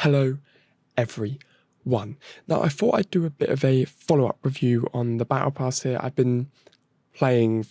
Hello, everyone. Now, I thought I'd do a bit of a follow-up review on the Battle Pass here. I've been playing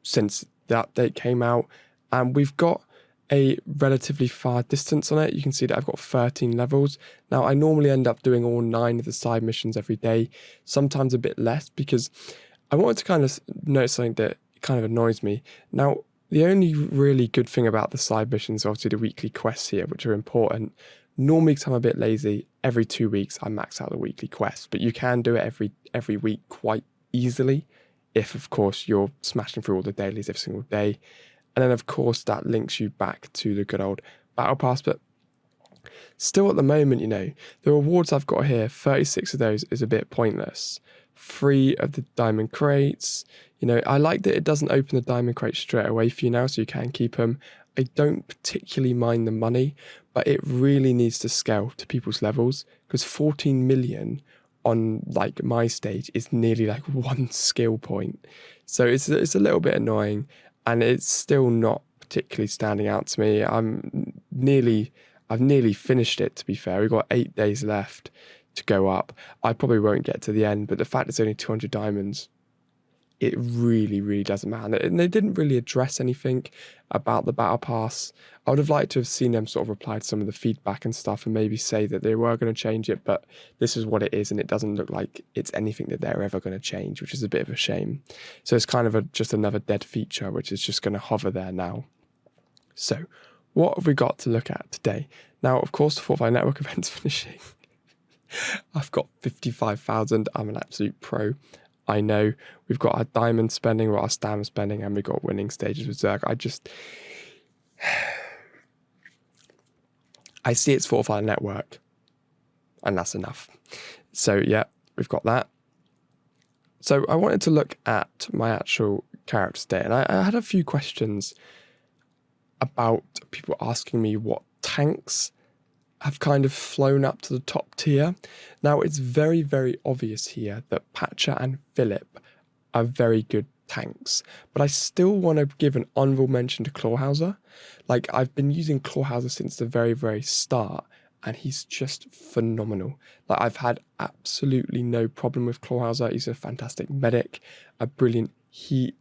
since the update came out, and we've got a relatively far distance on it. You can see that I've got 13 levels. Now, I normally end up doing all 9 of the side missions every day, sometimes a bit less, because I wanted to kind of notice something that kind of annoys me. Now, the only really good thing about the side missions are obviously the weekly quests here, which are important. Normally, because I'm a bit lazy, every 2 weeks I max out the weekly quests, but you can do it every week quite easily if, of course, you're smashing through all the dailies every single day. And then, of course, that links you back to the good old Battle Pass. But still, at the moment, the rewards I've got here, 36 of those is a bit pointless. 3 of the diamond crates. I like that it doesn't open the diamond crate straight away for you now, so you can keep them. I don't particularly mind the money, but it really needs to scale to people's levels, because 14 million on like my stage is nearly like 1 skill point. So it's a little bit annoying, and it's still not particularly standing out to me. I've nearly finished it, to be fair. We've got 8 days left to go up. I probably won't get to the end, but the fact it's only 200 diamonds, it really, really doesn't matter. And they didn't really address anything about the Battle Pass. I would have liked to have seen them sort of reply to some of the feedback and stuff and maybe say that they were going to change it, but this is what it is, and it doesn't look like it's anything that they're ever going to change, which is a bit of a shame. So it's kind of just another dead feature, which is just going to hover there now. So what have we got to look at today? Now, of course, the Fortnite Network event's finishing. I've got 55,000. I'm an absolute pro. I know we've got our diamond spending, we've got our stamina spending, and we've got winning stages with Zerg. I see it's Fortnite Network, and that's enough. So yeah, we've got that. So I wanted to look at my actual character today, and I had a few questions about people asking me what tanks have kind of flown up to the top tier. Now, it's very, very obvious here that Patcher and Philip are very good tanks, but I still want to give an honorable mention to Clawhauser. Like, I've been using Clawhauser since the very, very start, and he's just phenomenal. Like, I've had absolutely no problem with Clawhauser. He's a fantastic medic, a brilliant he's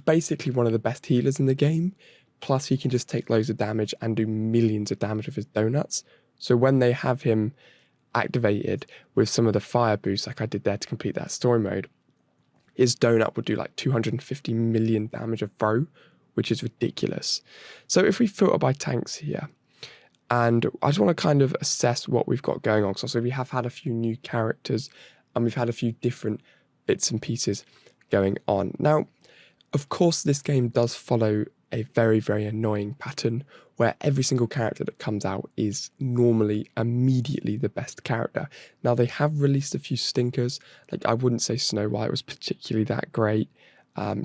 basically one of the best healers in the game. Plus, he can just take loads of damage and do millions of damage with his donuts. So when they have him activated with some of the fire boosts, like I did there to complete that story mode, his donut would do like 250 million damage a throw, which is ridiculous. So if we filter by tanks here, and I just want to kind of assess what we've got going on. So we have had a few new characters, and we've had a few different bits and pieces going on. Now, of course, this game does follow a very, very annoying pattern where every single character that comes out is normally immediately the best character. Now, they have released a few stinkers. Like, I wouldn't say Snow White was particularly that great.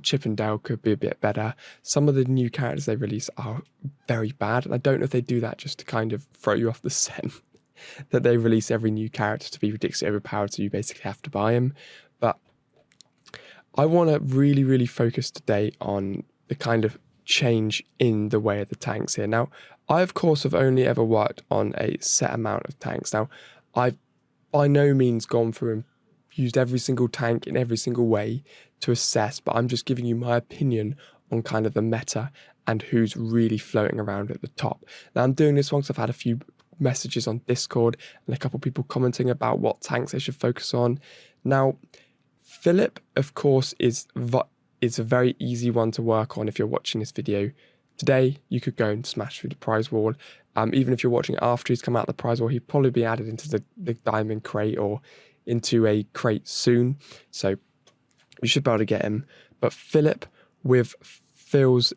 Chip and Dale could be a bit better. Some of the new characters they release are very bad, and I don't know if they do that just to kind of throw you off the scent that they release every new character to be ridiculously overpowered, so you basically have to buy him. But I want to really, really focus today on the kind of change in the way of the tanks here. Now, I, of course, have only ever worked on a set amount of tanks. Now, I've by no means gone through and used every single tank in every single way to assess, but I'm just giving you my opinion on kind of the meta and who's really floating around at the top. Now, I'm doing this one because I've had a few messages on Discord and a couple of people commenting about what tanks they should focus on. Now, Philip, of course, is a very easy one to work on if you're watching this video today. You could go and smash through the prize wall. Even if you're watching it after he's come out of the prize wall, he'd probably be added into the diamond crate or into a crate soon. So you should be able to get him. But Philip with Phil's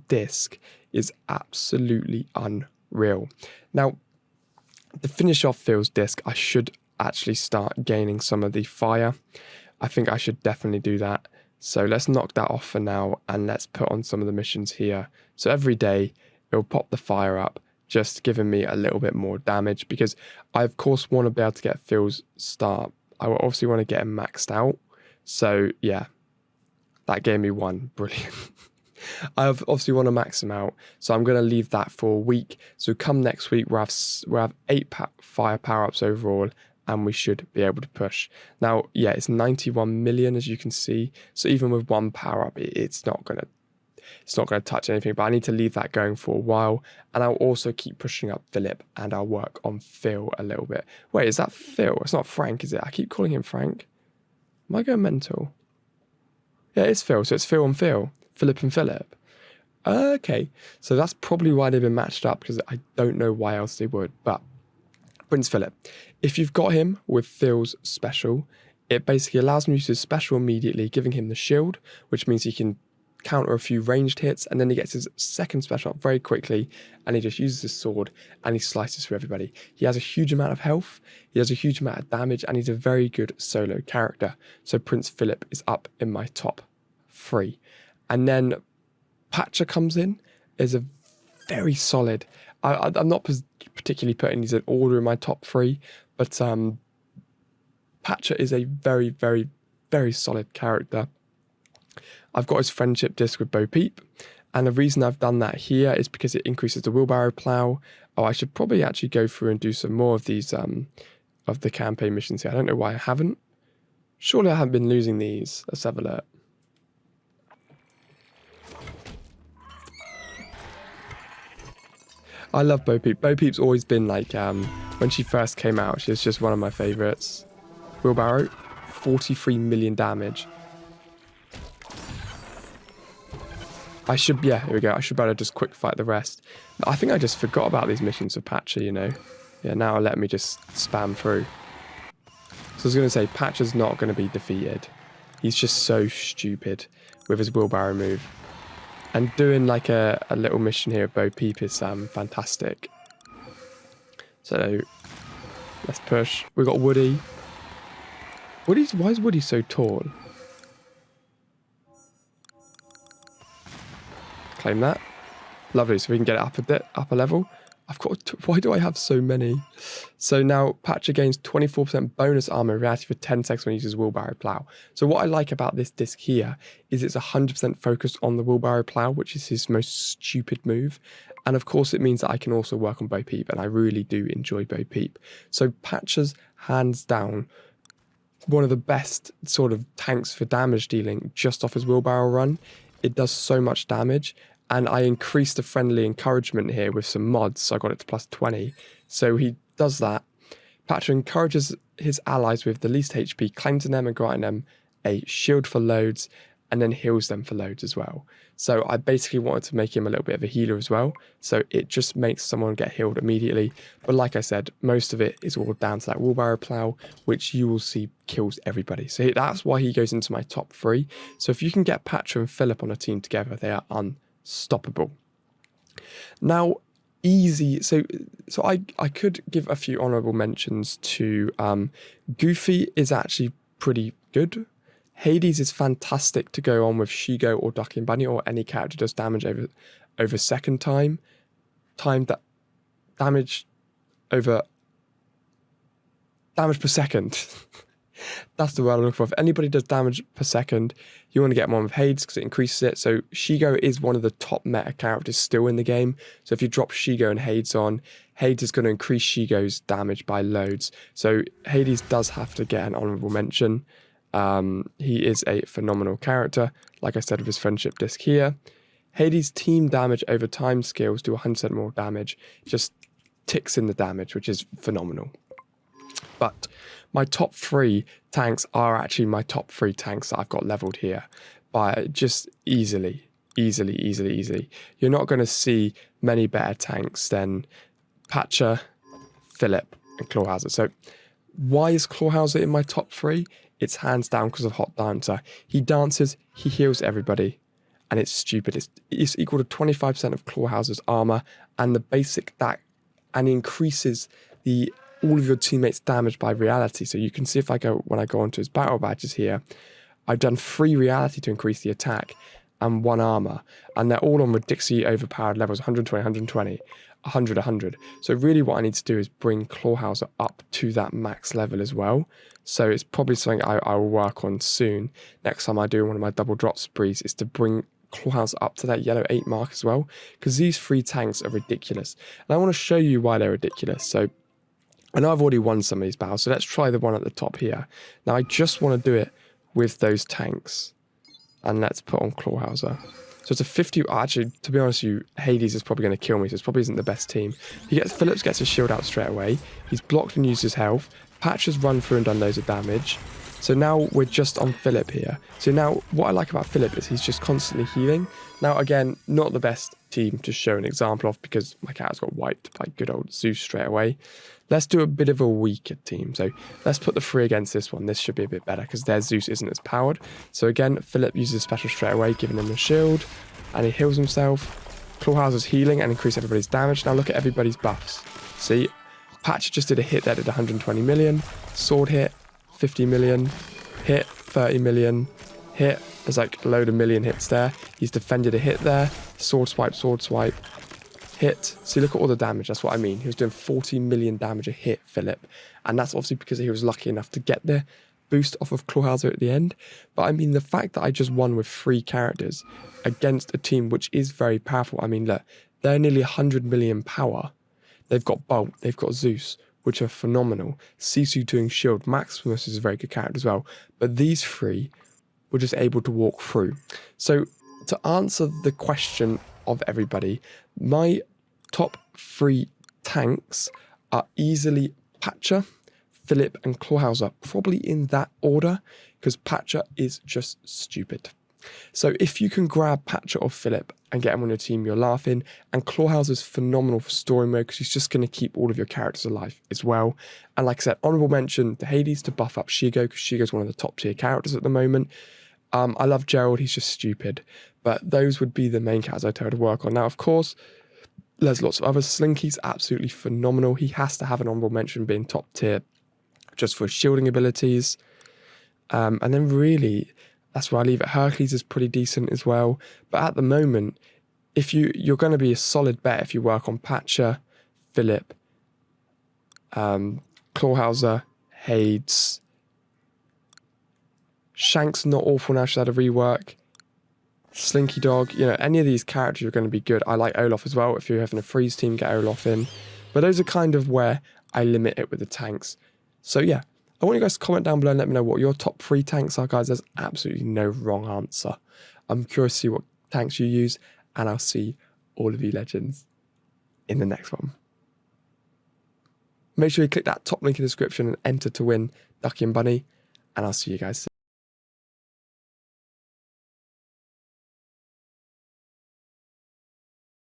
disc is absolutely unreal. Now, to finish off Phil's disc, I should actually start gaining some of the fire. I think I should definitely do that. So let's knock that off for now, and let's put on some of the missions here. So every day it'll pop the fire up, just giving me a little bit more damage, because I of course want to be able to get Phil's start. I will obviously want to get him maxed out. So yeah, that gave me one. Brilliant. I obviously want to max him out, so I'm going to leave that for a week. So come next week, we'll have 8 fire power-ups overall, and we should be able to push. Now, yeah, it's 91 million, as you can see. So even with 1 power-up, it's not going to touch anything, but I need to leave that going for a while. And I'll also keep pushing up Philip, and I'll work on Phil a little bit. Wait, is that Phil? It's not Frank, is it? I keep calling him Frank. Am I going mental? Yeah, it's Phil. So it's Phil and Phil. Philip and Philip. Okay. So that's probably why they've been matched up, because I don't know why else they would. But Prince Philip, if you've got him with Phil's special, it basically allows him to use his special immediately, giving him the shield, which means he can counter a few ranged hits, and then he gets his second special up very quickly, and he just uses his sword and he slices through everybody. He has a huge amount of health, he has a huge amount of damage, and he's a very good solo character. So Prince Philip is up in my top 3. And then Patcher comes in, is a very solid. I'm not particularly putting these in order in my top 3, but Patcher is a very, very, very solid character. I've got his friendship disc with Bo Peep, and the reason I've done that here is because it increases the wheelbarrow plow. Oh, I should probably actually go through and do some more of these of the campaign missions here. I don't know why I haven't. Surely I haven't been losing these. Let's have a look. I love Bo Peep. Bo Peep's always been like, when she first came out, she was just one of my favourites. Wheelbarrow, 43 million damage. Here we go. I should better just quick fight the rest. I think I just forgot about these missions for Patcher, you know. Yeah, now let me just spam through. So I was going to say, Patcher's not going to be defeated. He's just so stupid with his wheelbarrow move. And doing like a little mission here at Bo Peep is fantastic. So let's push. We've got Woody. Why is Woody so tall? Claim that. Lovely, so we can get it up a bit, up a level. Why do I have so many? So now Patcher gains 24% bonus armor reality for 10 seconds when he uses wheelbarrow plow. So what I like about this disc here is it's 100% focused on the wheelbarrow plow, which is his most stupid move. And of course it means that I can also work on Bo Peep, and I really do enjoy Bo Peep. So Patcher's hands down one of the best sort of tanks for damage dealing just off his wheelbarrow run. It does so much damage, and I increased the friendly encouragement here with some mods, so I got it to plus 20. So he does that. Patcher encourages his allies with the least HP, claiming them and granting them a shield for loads, and then heals them for loads as well. So I basically wanted to make him a little bit of a healer as well, so it just makes someone get healed immediately. But like I said, most of it is all down to that wheelbarrow plow, which you will see kills everybody. So that's why he goes into my top 3. So if you can get Patcher and Philip on a team together, they are unstoppable. Now, easy. So I could give a few honorable mentions to Goofy is actually pretty good. Hades is fantastic to go on with Shigo or Ducky and Bunny, or any character does damage over second time. Damage per second. That's the word I'm looking for. If anybody does damage per second, you want to get one with Hades because it increases it. So Shigo is one of the top meta characters still in the game. So if you drop Shigo and Hades on, Hades is going to increase Shigo's damage by loads. So Hades does have to get an honorable mention. He is a phenomenal character, like I said, with his friendship disc here. Hades' team damage over time skills do 100% more damage, just ticks in the damage, which is phenomenal. But my top 3 tanks are actually my top 3 tanks that I've got leveled here by just easily. You're not going to see many better tanks than Patcher, Philip, and Clawhauser. So why is Clawhauser in my top 3? It's hands down because of Hot Dancer. He dances, he heals everybody, and it's stupid. It's equal to 25% of Clawhauser's armor, and the basic that, and increases all of your teammates' damage by reality. So you can see when I go onto his battle badges here, I've done 3 reality to increase the attack and 1 armor, and they're all on ridiculously overpowered levels, 120, 120, 100, 100. So really what I need to do is bring Clawhauser up to that max level as well. So it's probably something I will work on soon. Next time I do one of my double drop sprees is to bring Clawhauser up to that yellow 8 mark as well, because these 3 tanks are ridiculous. And I want to show you why they're ridiculous. So I know I've already won some of these battles, so let's try the one at the top here. Now I just want to do it with those tanks. And let's put on Clawhauser. So it's a 50... Actually, to be honest with you, Hades is probably going to kill me, so this probably isn't the best team. Phillips gets his shield out straight away. He's blocked and used his health. Patch has run through and done loads of damage. So now we're just on Philip here. So now what I like about Philip is he's just constantly healing. Now again, not the best team to show an example of because my character's got wiped by good old Zeus straight away. Let's do a bit of a weaker team. So let's put the 3 against this one. This should be a bit better because their Zeus isn't as powered. So again, Philip uses special straight away, giving him a shield. And he heals himself. Clawhauser's healing and increase everybody's damage. Now look at everybody's buffs. See, Patch just did a hit there, did 120 million. Sword hit, 50 million. Hit, 30 million. Hit, there's like a load of million hits there. He's defended a hit there. Sword swipe, sword swipe. Hit. See, look at all the damage. That's what I mean. He was doing 40 million damage a hit, Philip. And that's obviously because he was lucky enough to get the boost off of Clawhauser at the end. But I mean, the fact that I just won with 3 characters against a team which is very powerful. I mean, look, they're nearly 100 million power. They've got Bolt, they've got Zeus, which are phenomenal. Sisu doing shield. Maximus is a very good character as well. But these 3 were just able to walk through. So to answer the question of everybody, my top 3 tanks are easily Patcher, Philip and Clawhauser, probably in that order, because Patcher is just stupid. So if you can grab Patcher or Philip and get him on your team, you're laughing. And Clawhauser's phenomenal for story mode because he's just going to keep all of your characters alive as well. And like I said, honourable mention to Hades to buff up Shigo because Shigo's one of the top tier characters at the moment. I love Gerald, he's just stupid. But those would be the main characters I tell to work on. Now, of course, there's lots of others. Slinky's absolutely phenomenal. He has to have an honourable mention being top tier just for his shielding abilities. And then really, that's where I leave it. Hercules is pretty decent as well. But at the moment, if you're going to be a solid bet if you work on Patcher, Philip, Clawhauser, Hades. Shank's not awful now, she's had a rework. Slinky Dog, you know, any of these characters are going to be good. I like Olaf as well. If you're having a freeze team, get Olaf in. But those are kind of where I limit it with the tanks. So yeah, I want you guys to comment down below and let me know what your top 3 tanks are, guys. There's absolutely no wrong answer. I'm curious to see what tanks you use, and I'll see all of you legends in the next one. Make sure you click that top link in the description and enter to win Ducky and Bunny, and I'll see you guys soon.